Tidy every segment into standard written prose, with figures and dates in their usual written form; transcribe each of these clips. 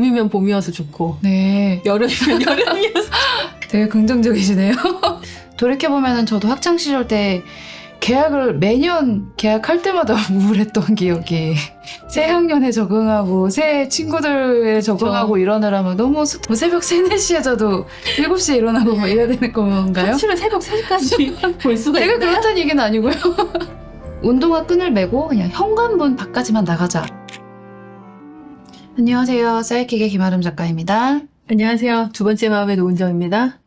봄이면 봄이어서 좋고 네. 여름이면 여름이어서 되게 긍정적이시네요. 돌이켜보면은 저도 학창시절 때 계약을 매년 계약할 때마다 우울했던 기억이 새 학년에 적응하고 새 친구들에 적응하고 이러느라 막 너무 뭐 새벽 3, 4시에 자도 7시에 일어나고 막 이래야 되는 건가요? 사실은 새벽 3시까지 볼 수가 제가 있나요? 그렇다는 얘기는 아니고요. 운동화 끈을 메고 그냥 현관문 밖까지만 나가자. 안녕하세요. 사이킥의 김아름 작가입니다. 안녕하세요. 두 번째 마음의 노은정입니다.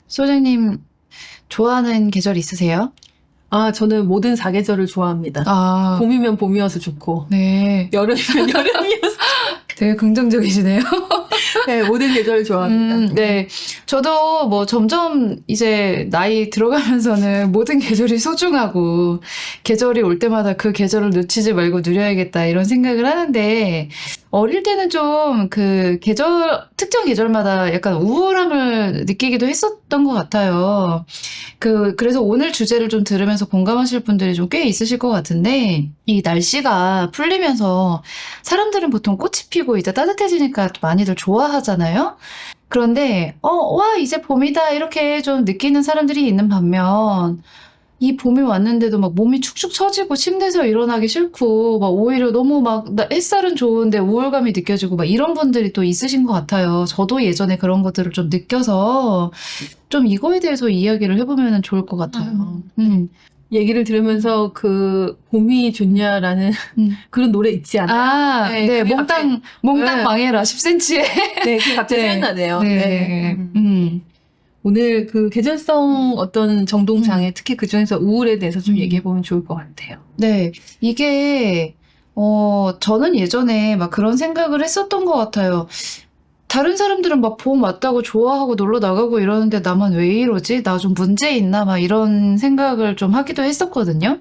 소장님 좋아하는 계절 있으세요? 저는 모든 사계절을 좋아합니다. 봄이면 봄이어서 좋고 네. 여름이면 여름이어서 되게 긍정적이시네요. 네, 모든 계절을 좋아합니다. 네. 저도 뭐 점점 이제 나이 들어가면서는 모든 계절이 소중하고 계절이 올 때마다 그 계절을 놓치지 말고 누려야겠다 이런 생각을 하는데 어릴 때는 좀 그 특정 계절마다 약간 우울함을 느끼기도 했었던 것 같아요. 그래서 오늘 주제를 좀 들으면서 공감하실 분들이 좀 꽤 있으실 것 같은데, 이 날씨가 풀리면서 사람들은 보통 꽃이 피고 이제 따뜻해지니까 또 많이들 좋아하잖아요? 그런데, 와, 이제 봄이다. 이렇게 좀 느끼는 사람들이 있는 반면, 이 봄이 왔는데도 막 몸이 축축 처지고 침대에서 일어나기 싫고 막 오히려 너무 햇살은 좋은데 우울감이 느껴지고 막 이런 분들이 또 있으신 것 같아요. 저도 예전에 그런 것들을 좀 느껴서 좀 이거에 대해서 이야기를 해보면 좋을 것 같아요. 얘기를 들으면서 그 봄이 좋냐라는 그런 노래 있지 않아요? 네, 그게 몽땅 네. 망해라 10cm에. 네, 그게 갑자기 네. 생각나네요. 네. 오늘 그 계절성 어떤 정동장애, 특히 그 중에서 우울에 대해서 좀 얘기해보면 좋을 것 같아요. 네, 이게, 저는 예전에 막 그런 생각을 했었던 것 같아요. 다른 사람들은 막 봄 왔다고 좋아하고 놀러 나가고 이러는데 나만 왜 이러지? 나 좀 문제 있나? 막 이런 생각을 좀 하기도 했었거든요.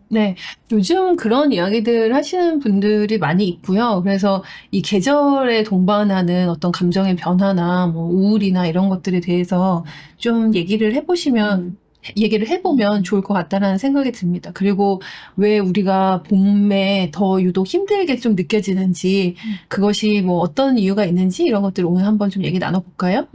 네. 요즘 그런 이야기들 하시는 분들이 많이 있고요. 그래서 이 계절에 동반하는 어떤 감정의 변화나 뭐 우울이나 이런 것들에 대해서 좀 얘기를 해보면 좋을 것 같다라는 생각이 듭니다. 그리고 왜 우리가 봄에 더 유독 힘들게 좀 느껴지는지, 그것이 뭐 어떤 이유가 있는지 이런 것들을 오늘 한번 좀 얘기 나눠볼까요?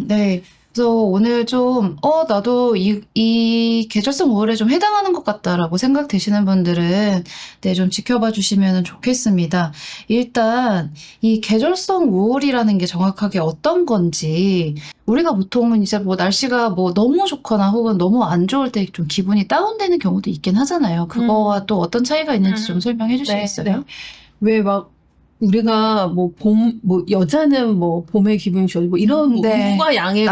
네. 그래서 오늘 좀, 나도 이 계절성 우울에 좀 해당하는 것 같다라고 생각되시는 분들은, 네, 좀 지켜봐 주시면 좋겠습니다. 일단, 이 계절성 우울이라는 게 정확하게 어떤 건지, 우리가 보통은 이제 뭐 날씨가 뭐 너무 좋거나 혹은 너무 안 좋을 때 좀 기분이 다운되는 경우도 있긴 하잖아요. 그거와 또 어떤 차이가 있는지 좀 설명해 주시겠어요? 네. 왜 막 우리가 뭐 여자는 뭐 봄의 기분이 좋아지고 뭐 이런 뭐 네. 우와 양의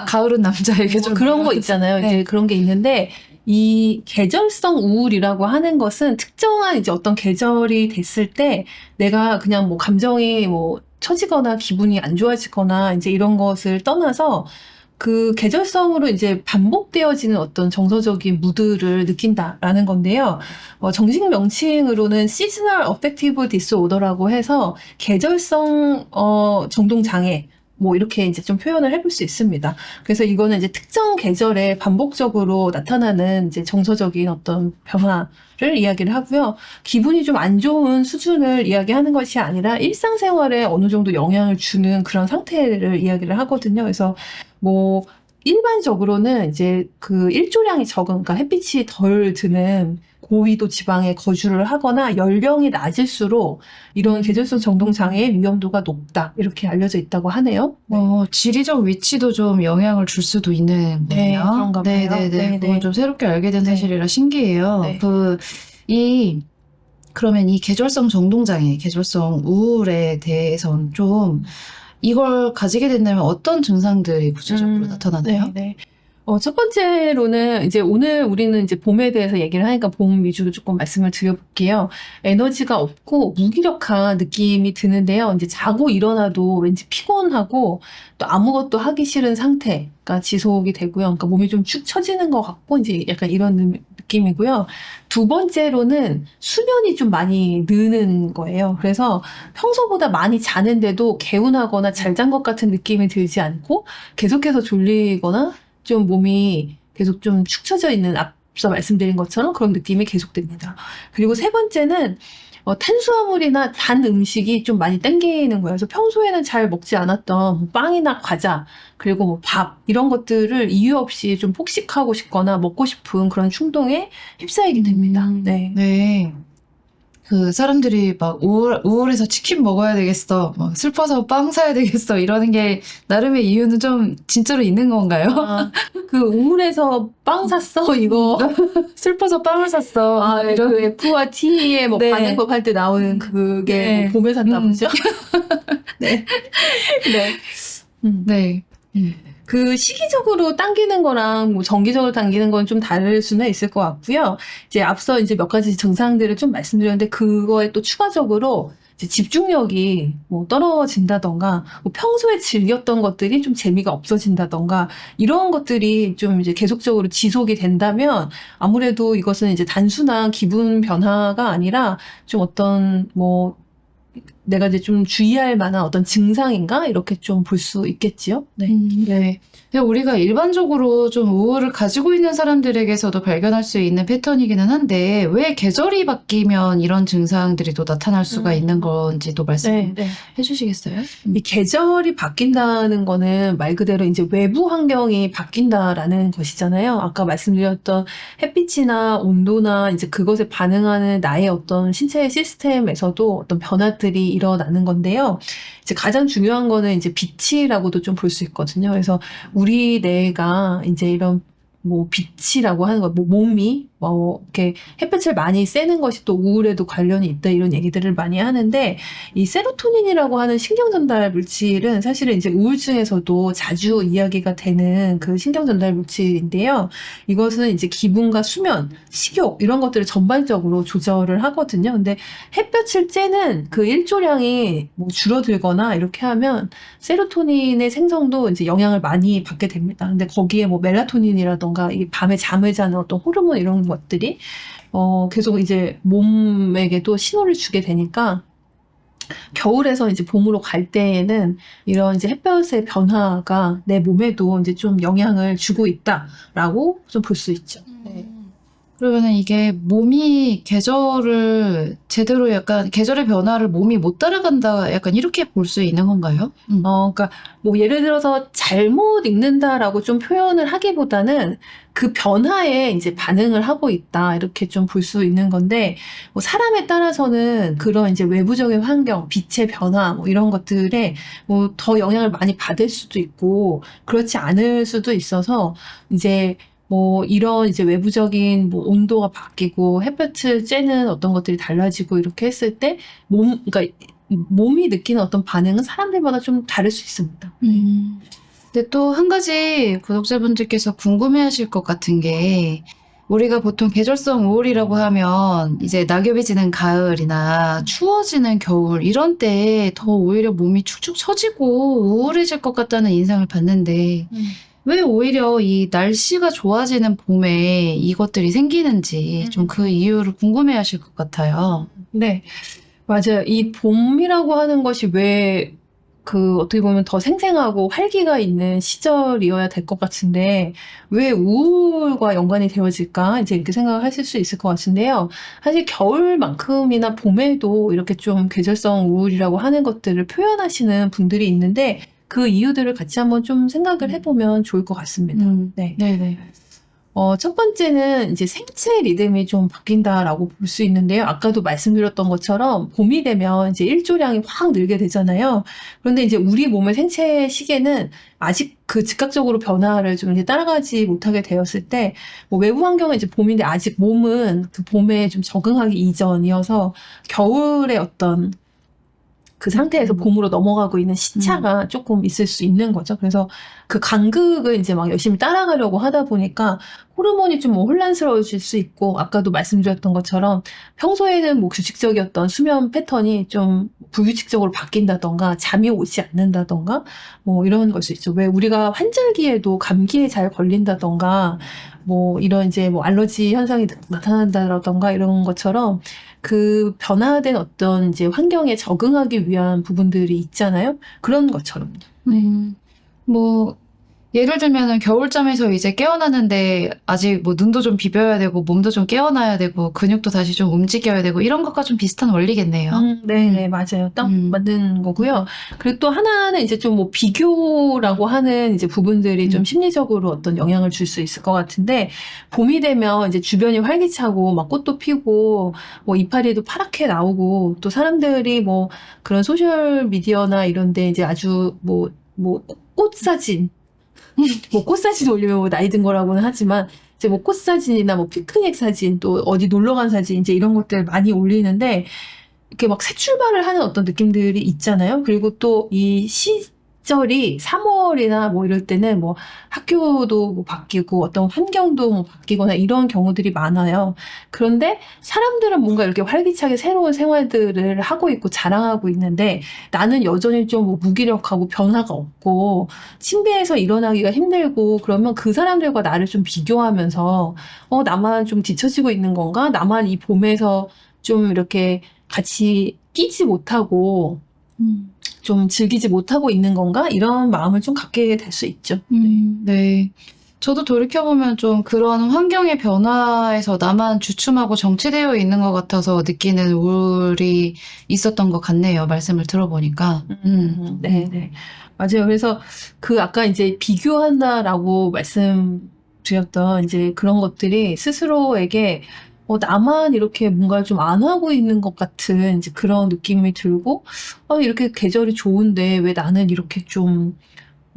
가을은 남자에게 좀 그런 거 있잖아요. 네. 이제 그런 게 있는데 이 계절성 우울이라고 하는 것은 특정한 이제 어떤 계절이 됐을 때 내가 그냥 뭐 감정이 뭐 처지거나 기분이 안 좋아지거나 이제 이런 것을 떠나서 그 계절성으로 이제 반복되어지는 어떤 정서적인 무드를 느낀다라는 건데요. 정식 명칭으로는 seasonal affective disorder라고 해서 계절성 정동 장애 뭐 이렇게 이제 좀 표현을 해볼 수 있습니다. 그래서 이거는 이제 특정 계절에 반복적으로 나타나는 이제 정서적인 어떤 변화를 이야기를 하고요. 기분이 좀 안 좋은 수준을 이야기하는 것이 아니라 일상생활에 어느 정도 영향을 주는 그런 상태를 이야기를 하거든요. 그래서 뭐 일반적으로는 이제 그 일조량이 적은, 그러니까 햇빛이 덜 드는 고위도 지방에 거주를 하거나 연령이 낮을수록 이런 계절성 정동장애의 위험도가 높다, 이렇게 알려져 있다고 하네요. 지리적 위치도 좀 영향을 줄 수도 있는 네, 거예요. 그런가 봐요. 네네네. 그건 좀 새롭게 알게 된 사실이라 신기해요. 네. 그러면 이 계절성 정동장애, 계절성 우울에 대해서는 좀 이걸 가지게 된다면 어떤 증상들이 구체적으로 나타나나요? 네. 첫 번째로는 이제 오늘 우리는 이제 봄에 대해서 얘기를 하니까 봄 위주로 조금 말씀을 드려볼게요. 에너지가 없고 무기력한 느낌이 드는데요. 이제 자고 일어나도 왠지 피곤하고 또 아무것도 하기 싫은 상태가 지속이 되고요. 그러니까 몸이 좀 축 처지는 것 같고 이제 약간 이런 느낌이고요. 두 번째로는 수면이 좀 많이 느는 거예요. 그래서 평소보다 많이 자는데도 개운하거나 잘 잔 것 같은 느낌이 들지 않고 계속해서 졸리거나 좀 몸이 계속 좀 축 처져 있는, 앞서 말씀드린 것처럼 그런 느낌이 계속됩니다. 그리고 세 번째는 탄수화물이나 단 음식이 좀 많이 땡기는 거예요. 그래서 평소에는 잘 먹지 않았던 뭐 빵이나 과자, 그리고 뭐 밥, 이런 것들을 이유 없이 좀 폭식하고 싶거나 먹고 싶은 그런 충동에 휩싸이게 됩니다. 네. 네. 그 사람들이 막 우울해서 치킨 먹어야 되겠어, 뭐 슬퍼서 빵 사야 되겠어 이러는 게 나름의 이유는 좀 진짜로 있는 건가요? 아, 그 우울해서 빵 샀어, 이거. 슬퍼서 빵을 샀어. 아, 이런. 그 F와 T의 뭐 네. 반응법 할 때 나오는 그게 네. 뭐 봄에 샀나 보죠? 네. 네. 네. 그 시기적으로 당기는 거랑 뭐 정기적으로 당기는 건 좀 다를 수는 있을 것 같고요. 이제 앞서 이제 몇 가지 증상들을 좀 말씀드렸는데 그거에 또 추가적으로 이제 집중력이 뭐 떨어진다던가 뭐 평소에 즐겼던 것들이 좀 재미가 없어진다던가 이런 것들이 좀 이제 계속적으로 지속이 된다면 아무래도 이것은 이제 단순한 기분 변화가 아니라 좀 어떤 뭐 내가 이제 좀 주의할 만한 어떤 증상인가? 이렇게 좀 볼 수 있겠지요? 네. 네. 그냥 우리가 일반적으로 좀 우울을 가지고 있는 사람들에게서도 발견할 수 있는 패턴이기는 한데, 왜 계절이 바뀌면 이런 증상들이 또 나타날 수가 있는 건지도 말씀해 네. 주시겠어요? 이 계절이 바뀐다는 거는 말 그대로 이제 외부 환경이 바뀐다라는 것이잖아요. 아까 말씀드렸던 햇빛이나 온도나 이제 그것에 반응하는 나의 어떤 신체의 시스템에서도 어떤 변화들이 일어나는 건데요. 이제 가장 중요한 거는 이제 빛이라고도 좀 볼 수 있거든요. 그래서 우리 뇌가 이제 이런 뭐 빛이라고 하는 거, 뭐 몸이 뭐 이렇게 햇빛을 많이 쐬는 것이 또 우울에도 관련이 있다 이런 얘기들을 많이 하는데 이 세로토닌이라고 하는 신경 전달 물질은 사실은 이제 우울증에서도 자주 이야기가 되는 그 신경 전달 물질인데요. 이것은 이제 기분과 수면, 식욕 이런 것들을 전반적으로 조절을 하거든요. 근데 햇볕을 쬐는 그 일조량이 뭐 줄어들거나 이렇게 하면 세로토닌의 생성도 이제 영향을 많이 받게 됩니다. 근데 거기에 뭐 멜라토닌이라던가 이 밤에 잠을 자는 어떤 호르몬 이런 것들이 계속 이제 몸에게도 신호를 주게 되니까 겨울에서 이제 봄으로 갈 때에는 이런 이제 햇볕의 변화가 내 몸에도 이제 좀 영향을 주고 있다라고 좀 볼 수 있죠. 네. 그러면은 이게 몸이 계절을 제대로 약간 계절의 변화를 몸이 못 따라간다 약간 이렇게 볼 수 있는 건가요? 그러니까 뭐 예를 들어서 잘못 읽는다라고 좀 표현을 하기보다는 그 변화에 이제 반응을 하고 있다 이렇게 좀 볼 수 있는 건데 뭐 사람에 따라서는 그런 이제 외부적인 환경, 빛의 변화 뭐 이런 것들에 뭐 더 영향을 많이 받을 수도 있고 그렇지 않을 수도 있어서 이제 뭐 이런 이제 외부적인 뭐 온도가 바뀌고 햇볕을 쬐는 어떤 것들이 달라지고 이렇게 했을 때 그러니까 몸이 느끼는 어떤 반응은 사람들마다 좀 다를 수 있습니다. 근데 또 한 가지 구독자분들께서 궁금해하실 것 같은 게 우리가 보통 계절성 우울이라고 하면 이제 낙엽이 지는 가을이나 추워지는 겨울 이런 때 더 오히려 몸이 축축 처지고 우울해질 것 같다는 인상을 받는데 왜 오히려 이 날씨가 좋아지는 봄에 이것들이 생기는지 좀 그 이유를 궁금해하실 것 같아요. 네, 맞아요. 이 봄이라고 하는 것이 왜 그 어떻게 보면 더 생생하고 활기가 있는 시절이어야 될 것 같은데 왜 우울과 연관이 되어질까 이제 이렇게 생각을 하실 수 있을 것 같은데요. 사실 겨울만큼이나 봄에도 이렇게 좀 계절성 우울이라고 하는 것들을 표현하시는 분들이 있는데 그 이유들을 같이 한번 좀 생각을 해보면 좋을 것 같습니다. 네. 네네. 첫 번째는 이제 생체 리듬이 좀 바뀐다라고 볼 수 있는데요. 아까도 말씀드렸던 것처럼 봄이 되면 이제 일조량이 확 늘게 되잖아요. 그런데 이제 우리 몸의 생체 시계는 아직 그 즉각적으로 변화를 좀 이제 따라가지 못하게 되었을 때, 뭐 외부 환경은 이제 봄인데 아직 몸은 그 봄에 좀 적응하기 이전이어서 겨울의 어떤 그 상태에서 봄으로 넘어가고 있는 시차가 조금 있을 수 있는 거죠. 그래서 그 간극을 이제 막 열심히 따라가려고 하다 보니까 호르몬이 좀 뭐 혼란스러워질 수 있고, 아까도 말씀드렸던 것처럼 평소에는 뭐 규칙적이었던 수면 패턴이 좀 불규칙적으로 바뀐다던가, 잠이 오지 않는다던가, 뭐 이런 걸 수 있죠. 왜 우리가 환절기에도 감기에 잘 걸린다던가, 뭐 이런 이제 뭐 알러지 현상이 나타난다던가 이런 것처럼 그 변화된 어떤 이제 환경에 적응하기 위한 부분들이 있잖아요. 그런 것처럼요. 뭐 예를 들면은 겨울잠에서 이제 깨어나는데 아직 뭐 눈도 좀 비벼야 되고 몸도 좀 깨어나야 되고 근육도 다시 좀 움직여야 되고 이런 것과 좀 비슷한 원리겠네요. 네네, 맞아요. 딱 음. 맞는 거고요. 그리고 또 하나는 이제 좀 뭐 비교라고 하는 이제 부분들이 좀 심리적으로 어떤 영향을 줄 수 있을 것 같은데, 봄이 되면 이제 주변이 활기차고 막 꽃도 피고 뭐 이파리도 파랗게 나오고, 또 사람들이 뭐 그런 소셜 미디어나 이런 데 이제 아주 뭐 꽃사진, 뭐 꽃사진 올리면 뭐 나이 든 거라고는 하지만 이제 뭐 꽃사진이나 뭐 피크닉 사진, 또 어디 놀러 간 사진, 이제 이런 것들 많이 올리는데 이렇게 막 새 출발을 하는 어떤 느낌들이 있잖아요. 그리고 또 이 시절이 3월이나 뭐 이럴 때는 뭐 학교도 뭐 바뀌고 어떤 환경도 뭐 바뀌거나 이런 경우들이 많아요. 그런데 사람들은 뭔가 이렇게 활기차게 새로운 생활들을 하고 있고 자랑하고 있는데, 나는 여전히 좀 뭐 무기력하고 변화가 없고 침대에서 일어나기가 힘들고, 그러면 그 사람들과 나를 좀 비교하면서 나만 좀 뒤처지고 있는 건가? 나만 이 봄에서 좀 이렇게 같이 끼지 못하고 좀 즐기지 못하고 있는 건가? 이런 마음을 좀 갖게 될 수 있죠. 네. 저도 돌이켜보면 좀 그런 환경의 변화에서 나만 주춤하고 정체되어 있는 것 같아서 느끼는 우울이 있었던 것 같네요. 말씀을 들어보니까. 네. 맞아요. 그래서 그 아까 이제 비교한다라고 말씀드렸던 이제 그런 것들이 스스로에게 나만 이렇게 뭔가 좀 안 하고 있는 것 같은 이제 그런 느낌이 들고, 이렇게 계절이 좋은데 왜 나는 이렇게 좀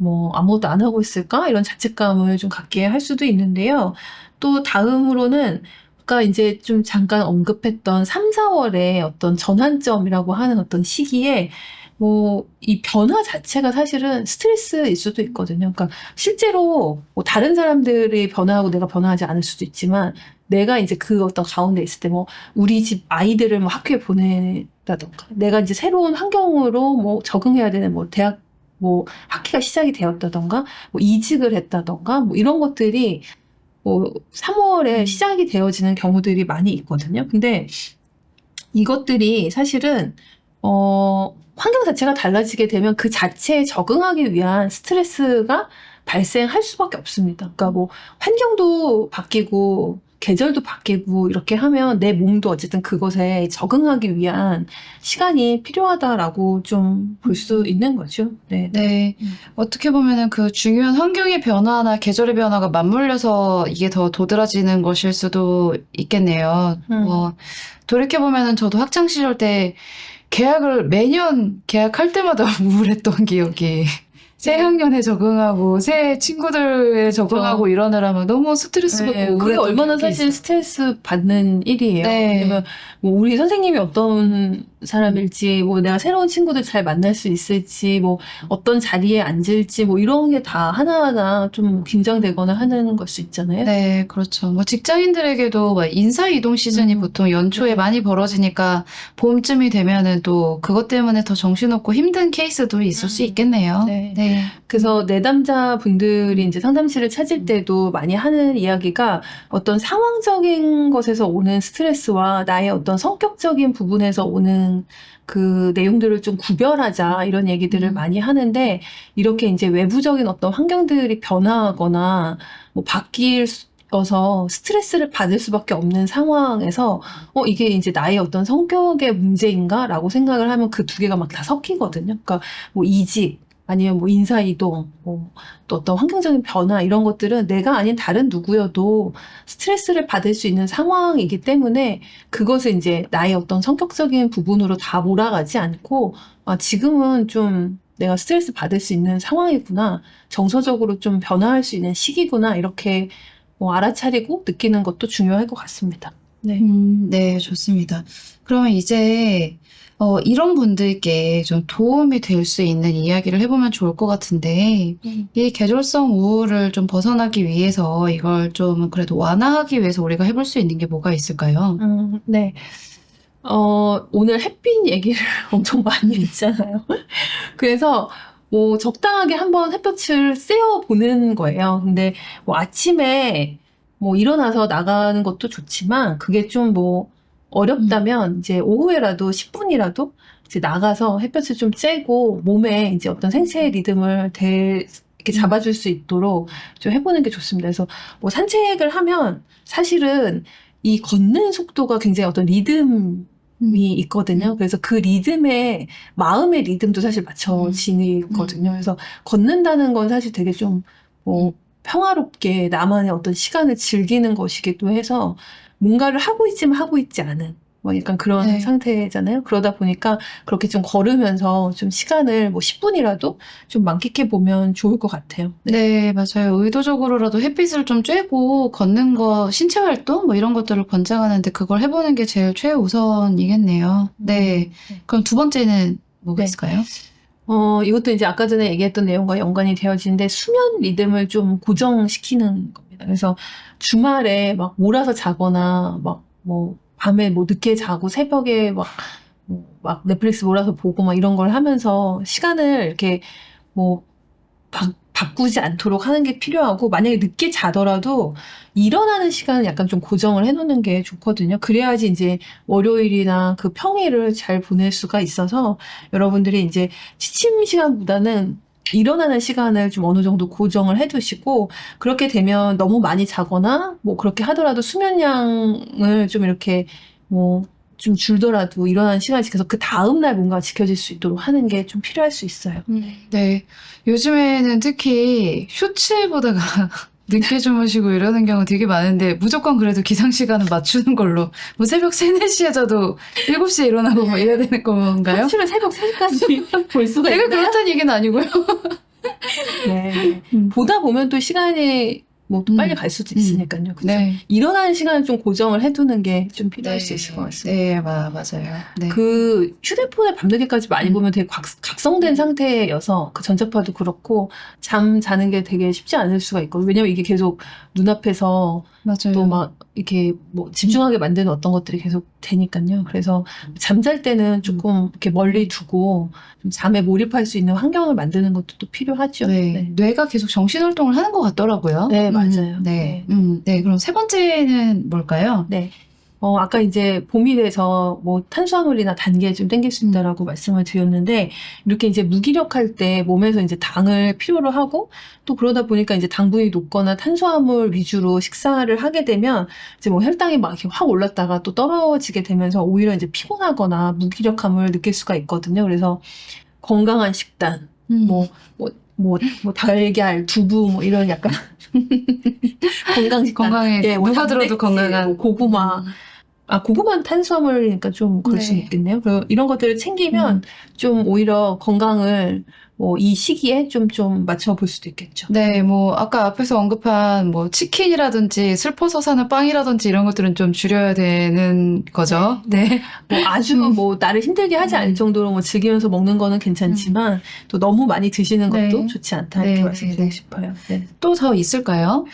뭐 아무것도 안 하고 있을까? 이런 자책감을 좀 갖게 할 수도 있는데요. 또 다음으로는 아까 이제 좀 잠깐 언급했던 3, 4월의 어떤 전환점이라고 하는 어떤 시기에 뭐 이 변화 자체가 사실은 스트레스일 수도 있거든요. 그러니까 실제로 뭐 다른 사람들이 변화하고 내가 변화하지 않을 수도 있지만, 내가 이제 그 어떤 가운데 있을 때 뭐 우리 집 아이들을 뭐 학교에 보낸다던가, 내가 이제 새로운 환경으로 뭐 적응해야 되는 뭐 대학 뭐 학기가 시작이 되었다던가, 뭐 이직을 했다던가, 뭐 이런 것들이 뭐 3월에 시작이 되어지는 경우들이 많이 있거든요. 근데 이것들이 사실은 환경 자체가 달라지게 되면 그 자체에 적응하기 위한 스트레스가 발생할 수밖에 없습니다. 그러니까 뭐 환경도 바뀌고 계절도 바뀌고 이렇게 하면 내 몸도 어쨌든 그것에 적응하기 위한 시간이 필요하다라고 좀 볼 수 있는 거죠. 네. 네. 어떻게 보면은 그 중요한 환경의 변화나 계절의 변화가 맞물려서 이게 더 도드라지는 것일 수도 있겠네요. 돌이켜보면은 저도 학창 시절 때 계약을 매년 계약할 때마다 우울했던 기억이. 새 학년에 적응하고 새 친구들에 적응하고 이러느라면 너무 스트레스 받고 그게 우울했던 얼마나 기억이 사실 있어요. 스트레스 받는 일이에요. 네. 왜냐면 뭐 우리 선생님이 어떤 사람일지, 뭐 내가 새로운 친구들 잘 만날 수 있을지, 뭐 어떤 자리에 앉을지, 뭐 이런 게 다 하나하나 좀 긴장되거나 하는 걸 수 있잖아요. 네, 그렇죠. 뭐 직장인들에게도 막 인사 이동 시즌이 보통 연초에 네. 많이 벌어지니까 봄쯤이 되면은 또 그것 때문에 더 정신없고 힘든 케이스도 있을 수 있겠네요. 네. 네. 그래서 내담자 분들이 이제 상담실을 찾을 때도 많이 하는 이야기가, 어떤 상황적인 것에서 오는 스트레스와 나의 어떤 성격적인 부분에서 오는 그 내용들을 좀 구별하자, 이런 얘기들을 많이 하는데, 이렇게 이제 외부적인 어떤 환경들이 변화하거나 뭐 바뀌어서 스트레스를 받을 수밖에 없는 상황에서 이게 이제 나의 어떤 성격의 문제인가라고 생각을 하면 그 두 개가 막 다 섞이거든요. 그러니까 뭐 이직, 아니면 뭐 인사이동, 뭐 또 어떤 환경적인 변화, 이런 것들은 내가 아닌 다른 누구여도 스트레스를 받을 수 있는 상황이기 때문에, 그것을 이제 나의 어떤 성격적인 부분으로 다 몰아가지 않고, 지금은 좀 내가 스트레스 받을 수 있는 상황이구나, 정서적으로 좀 변화할 수 있는 시기구나, 이렇게 뭐 알아차리고 느끼는 것도 중요할 것 같습니다. 네. 네, 좋습니다. 그러면 이제 이런 분들께 좀 도움이 될 수 있는 이야기를 해보면 좋을 것 같은데, 이 계절성 우울을 좀 벗어나기 위해서 이걸 좀 그래도 완화하기 위해서 우리가 해볼 수 있는 게 뭐가 있을까요? 네. 오늘 햇빛 얘기를 엄청 많이 했잖아요. 그래서 뭐 적당하게 한번 햇볕을 쐬어 보는 거예요. 근데 뭐 아침에 뭐 일어나서 나가는 것도 좋지만, 그게 좀 뭐 어렵다면 이제 오후에라도 10분이라도 이제 나가서 햇볕을 좀 쬐고 몸에 이제 어떤 생체 리듬을 이렇게 잡아줄 수 있도록 좀 해보는 게 좋습니다. 그래서 뭐 산책을 하면 사실은 이 걷는 속도가 굉장히 어떤 리듬이 있거든요. 그래서 그 리듬에 마음의 리듬도 사실 맞춰지거든요. 그래서 걷는다는 건 사실 되게 좀 뭐 평화롭게 나만의 어떤 시간을 즐기는 것이기도 해서 뭔가를 하고 있지만 하고 있지 않은 뭐 약간 그런 네. 상태잖아요. 그러다 보니까 그렇게 좀 걸으면서 좀 시간을 뭐 10분이라도 좀 만끽해 보면 좋을 것 같아요. 네, 맞아요. 의도적으로라도 햇빛을 좀 쬐고 걷는 거, 신체 활동 뭐 이런 것들을 권장하는데 그걸 해보는 게 제일 최우선이겠네요. 네. 그럼 두 번째는 뭐가 네. 있을까요? 이것도 이제 아까 전에 얘기했던 내용과 연관이 되어지는데 수면 리듬을 좀 고정시키는 겁니다. 그래서 주말에 막 몰아서 자거나 막 뭐 밤에 뭐 늦게 자고 새벽에 막 넷플릭스 몰아서 보고 막 이런 걸 하면서 시간을 이렇게 뭐 바꾸지 않도록 하는 게 필요하고 만약에 늦게 자더라도 일어나는 시간을 약간 좀 고정을 해놓는 게 좋거든요. 그래야지 이제 월요일이나 그 평일을 잘 보낼 수가 있어서 여러분들이 이제 취침 시간보다는 일어나는 시간을 좀 어느 정도 고정을 해두시고 그렇게 되면 너무 많이 자거나 뭐 그렇게 하더라도 수면량을 좀 이렇게 뭐 좀 줄더라도 일어나는 시간을 지켜서 그 다음날 뭔가 지켜질 수 있도록 하는 게 좀 필요할 수 있어요. 네. 요즘에는 특히 쇼츠 보다가 늦게 주무시고 이러는 경우 되게 많은데 무조건 그래도 기상 시간은 맞추는 걸로 뭐 새벽 3, 4시에 자도 7시에 일어나고 뭐 이래야 되는 건가요? 사실은 새벽 3시까지 볼 수가 제가 있나요? 그렇다는 얘기는 아니고요. 네. 보다 보면 또 시간이 뭐 또 빨리 갈 수도 있으니까요. 그죠? 네. 일어나는 시간을 좀 고정을 해두는 게 좀 필요할 수 있을 것 같습니다. 네, 맞아요. 네. 그 휴대폰을 밤늦게까지 많이 보면 되게 각성된 상태여서 그 전자파도 그렇고 잠 자는 게 되게 쉽지 않을 수가 있거든요. 왜냐면 이게 계속 눈앞에서 맞아요. 또 막 이렇게 뭐 집중하게 만드는 어떤 것들이 계속 되니까요. 그래서 잠잘 때는 조금 이렇게 멀리 두고 좀 잠에 몰입할 수 있는 환경을 만드는 것도 또 필요하죠. 네. 뇌가 계속 정신활동을 하는 것 같더라고요. 네, 맞아요. 네. 네. 그럼 세 번째는 뭘까요? 네. 아까 이제 봄이 돼서 뭐 탄수화물이나 단계 좀 땡길 수 있다라고 말씀을 드렸는데, 이렇게 이제 무기력할 때 몸에서 이제 당을 필요로 하고, 또 그러다 보니까 이제 당분이 높거나 탄수화물 위주로 식사를 하게 되면, 이제 뭐 혈당이 막 이렇게 확 올랐다가 또 떨어지게 되면서 오히려 이제 피곤하거나 무기력함을 느낄 수가 있거든요. 그래서 건강한 식단, 달걀, 두부, 뭐 이런 약간 건강 식단. 건강에 예, 뭐 누가 들어도 단백질, 건강한 뭐 고구마. 고구마는 탄수화물이니까 좀 그럴 수 네. 있겠네요. 그리고 이런 것들을 챙기면 좀 오히려 건강을 뭐 이 시기에 좀 맞춰볼 수도 있겠죠. 네, 뭐 아까 앞에서 언급한 뭐 치킨이라든지 슬퍼서 사는 빵이라든지 이런 것들은 좀 줄여야 되는 거죠. 네. 뭐 아주 뭐 나를 힘들게 하지 않을 정도로 뭐 즐기면서 먹는 거는 괜찮지만 또 너무 많이 드시는 것도 네. 좋지 않다 이렇게 네, 말씀드리고 네. 싶어요. 네. 또 더 있을까요?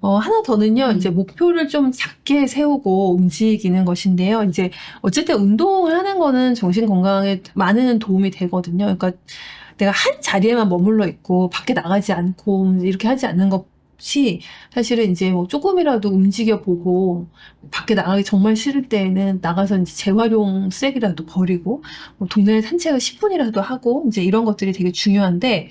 하나 더는요, 이제 목표를 좀 작게 세우고 움직이는 것인데요. 이제 어쨌든 운동을 하는 거는 정신 건강에 많은 도움이 되거든요. 그러니까 내가 한 자리에만 머물러 있고 밖에 나가지 않고 이렇게 하지 않는 것이 사실은 이제 뭐 조금이라도 움직여 보고 밖에 나가기 정말 싫을 때에는 나가서 이제 재활용 쓰레기라도 버리고 뭐 동네 산책을 10분이라도 하고 이제 이런 것들이 되게 중요한데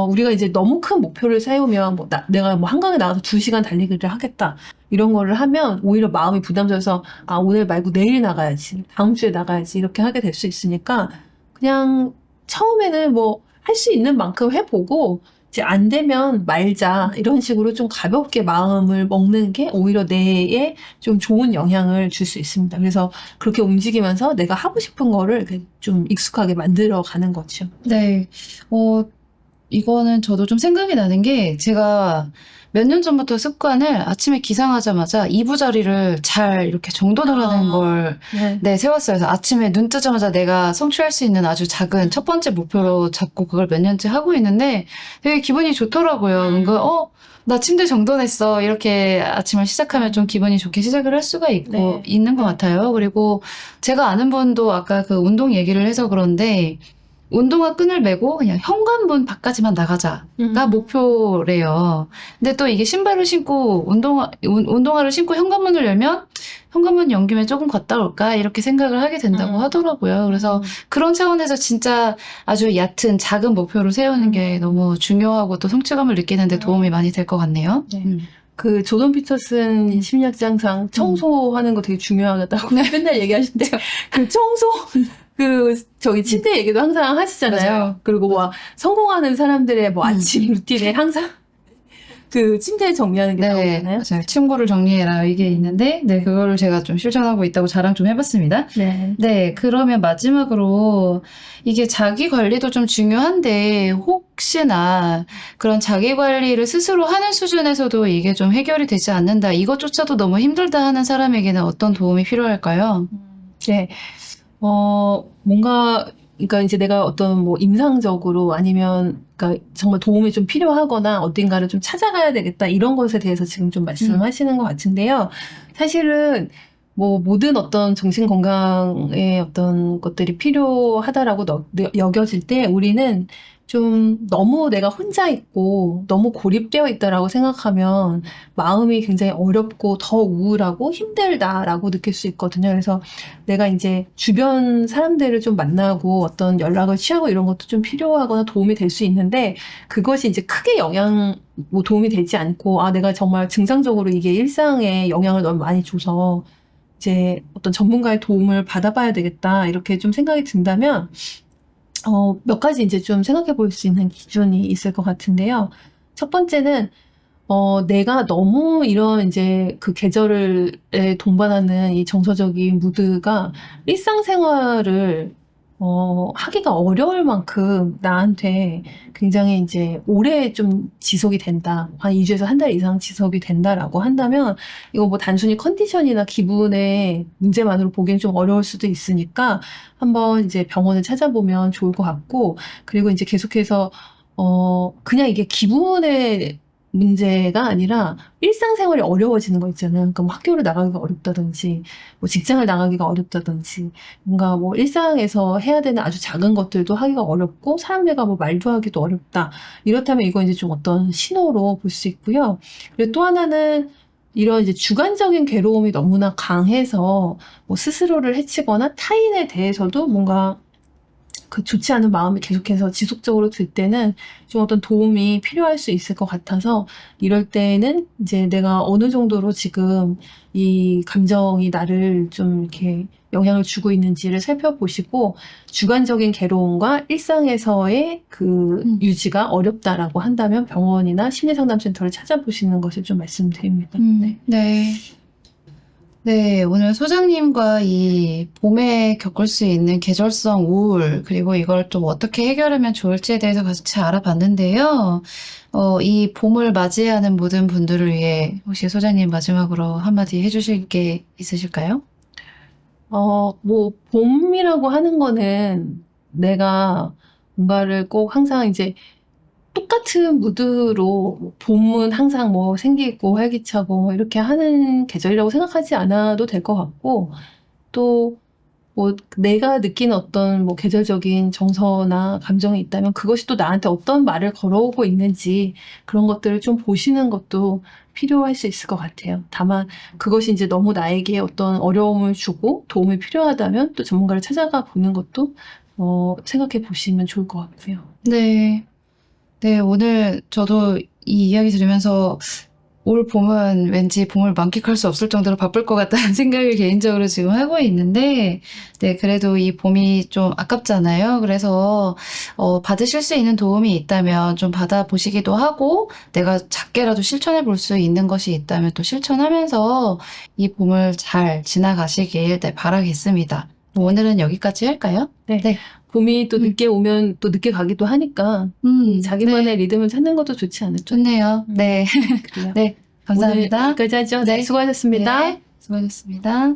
우리가 이제 너무 큰 목표를 세우면 뭐 내가 뭐 한강에 나가서 2시간 달리기를 하겠다. 이런 거를 하면 오히려 마음이 부담져서 오늘 말고 내일 나가야지. 다음 주에 나가야지. 이렇게 하게 될 수 있으니까 그냥 처음에는 뭐 할 수 있는 만큼 해보고 이제 안 되면 말자. 이런 식으로 좀 가볍게 마음을 먹는 게 오히려 뇌에 좀 좋은 영향을 줄 수 있습니다. 그래서 그렇게 움직이면서 내가 하고 싶은 거를 이렇게 좀 익숙하게 만들어 가는 거죠. 네. 이거는 저도 좀 생각이 나는 게 제가 몇 년 전부터 습관을 아침에 기상하자마자 이부자리를 잘 이렇게 정돈하라는 걸 세웠어요. 그래서 아침에 눈 뜨자마자 내가 성취할 수 있는 아주 작은 첫 번째 목표로 잡고 그걸 몇 년째 하고 있는데 되게 기분이 좋더라고요. 나 침대 정돈했어. 이렇게 아침을 시작하면 좀 기분이 좋게 시작을 할 수가 있고 있는 것 같아요. 그리고 제가 아는 분도 아까 그 운동 얘기를 해서 그런데 운동화 끈을 메고 그냥 현관문 밖까지만 나가자가 목표래요. 근데 또 이게 신발을 신고 운동화를 신고 현관문을 열면 현관문 연 김에 조금 갔다 올까 이렇게 생각을 하게 된다고 하더라고요. 그래서 그런 차원에서 진짜 아주 얕은 작은 목표를 세우는 게 너무 중요하고 또 성취감을 느끼는데 도움이 많이 될 것 같네요. 네. 그 조던 피터슨 심리학장상 청소하는 거 되게 중요하다고 맨날 얘기하시는데 그 청소 저기 침대 얘기도 항상 하시잖아요. 맞아요. 그리고 뭐 성공하는 사람들의 뭐 아침 루틴에 항상 그 침대 정리하는 게 네, 나오잖아요. 맞아요. 침구를 정리해라 이게 있는데, 네, 그거를 제가 좀 실천하고 있다고 자랑 좀 해봤습니다. 네. 네, 그러면 마지막으로 이게 자기 관리도 좀 중요한데 혹시나 그런 자기 관리를 스스로 하는 수준에서도 이게 좀 해결이 되지 않는다. 이것조차도 너무 힘들다 하는 사람에게는 어떤 도움이 필요할까요? 네. 뭔가, 그러니까 이제 내가 어떤 뭐 임상적으로 아니면, 그러니까 정말 도움이 좀 필요하거나 어딘가를 좀 찾아가야 되겠다 이런 것에 대해서 지금 좀 말씀하시는 것 같은데요. 사실은 뭐 모든 어떤 정신 건강의 어떤 것들이 필요하다라고 여겨질 때 우리는 좀 너무 내가 혼자 있고 너무 고립되어 있다라고 생각하면 마음이 굉장히 어렵고 더 우울하고 힘들다라고 느낄 수 있거든요. 그래서 내가 이제 주변 사람들을 좀 만나고 어떤 연락을 취하고 이런 것도 좀 필요하거나 도움이 될 수 있는데 그것이 이제 크게 뭐 도움이 되지 않고 내가 정말 증상적으로 이게 일상에 영향을 너무 많이 줘서 이제 어떤 전문가의 도움을 받아봐야 되겠다 이렇게 좀 생각이 든다면 몇 가지 이제 좀 생각해 볼 수 있는 기준이 있을 것 같은데요. 첫 번째는 내가 너무 이런 이제 그 계절에 동반하는 이 정서적인 무드가 일상생활을 하기가 어려울 만큼 나한테 굉장히 이제 오래 좀 지속이 된다. 한 2주에서 한 달 이상 지속이 된다라고 한다면 이거 뭐 단순히 컨디션이나 기분의 문제만으로 보기엔 좀 어려울 수도 있으니까 한번 이제 병원을 찾아보면 좋을 것 같고 그리고 이제 계속해서 그냥 이게 기분의 문제가 아니라 일상생활이 어려워지는 거 있잖아요. 그러니까 뭐 학교를 나가기가 어렵다든지, 뭐 직장을 나가기가 어렵다든지, 뭔가 뭐 일상에서 해야 되는 아주 작은 것들도 하기가 어렵고, 사람들과 뭐 말도 하기도 어렵다. 이렇다면 이건 이제 좀 어떤 신호로 볼 수 있고요. 그리고 또 하나는 이런 이제 주관적인 괴로움이 너무나 강해서 뭐 스스로를 해치거나 타인에 대해서도 뭔가 그 좋지 않은 마음이 계속해서 지속적으로 들 때는 좀 어떤 도움이 필요할 수 있을 것 같아서 이럴 때는 이제 내가 어느 정도로 지금 이 감정이 나를 좀 이렇게 영향을 주고 있는지를 살펴보시고 주관적인 괴로움과 일상에서의 그 유지가 어렵다라고 한다면 병원이나 심리상담센터를 찾아보시는 것을 좀 말씀드립니다. 네. 네. 네, 오늘 소장님과 이 봄에 겪을 수 있는 계절성 우울, 그리고 이걸 좀 어떻게 해결하면 좋을지에 대해서 같이 알아봤는데요. 이 봄을 맞이하는 모든 분들을 위해 혹시 소장님 마지막으로 한마디 해주실 게 있으실까요? 뭐, 봄이라고 하는 거는 내가 뭔가를 꼭 항상 이제 똑같은 무드로 뭐 봄은 항상 뭐 생기고 활기차고 뭐 이렇게 하는 계절이라고 생각하지 않아도 될 것 같고 또 뭐 내가 느끼는 어떤 뭐 계절적인 정서나 감정이 있다면 그것이 또 나한테 어떤 말을 걸어오고 있는지 그런 것들을 좀 보시는 것도 필요할 수 있을 것 같아요. 다만 그것이 이제 너무 나에게 어떤 어려움을 주고 도움이 필요하다면 또 전문가를 찾아가 보는 것도 생각해 보시면 좋을 것 같고요. 네. 네, 오늘 저도 이 이야기 들으면서 올 봄은 왠지 봄을 만끽할 수 없을 정도로 바쁠 것 같다는 생각을 개인적으로 지금 하고 있는데, 네, 그래도 이 봄이 좀 아깝잖아요. 그래서, 받으실 수 있는 도움이 있다면 좀 받아보시기도 하고, 내가 작게라도 실천해 볼 수 있는 것이 있다면 또 실천하면서 이 봄을 잘 지나가시길 네, 바라겠습니다. 오늘은 여기까지 할까요? 네. 네. 봄이 또 늦게 오면 또 늦게 가기도 하니까 자기만의 네, 리듬을 찾는 것도 좋지 않을까요? 좋네요. 네. 그래요. 네, 감사합니다. 오늘 여기까지 하죠. 네, 네. 수고하셨습니다. 네, 수고하셨습니다.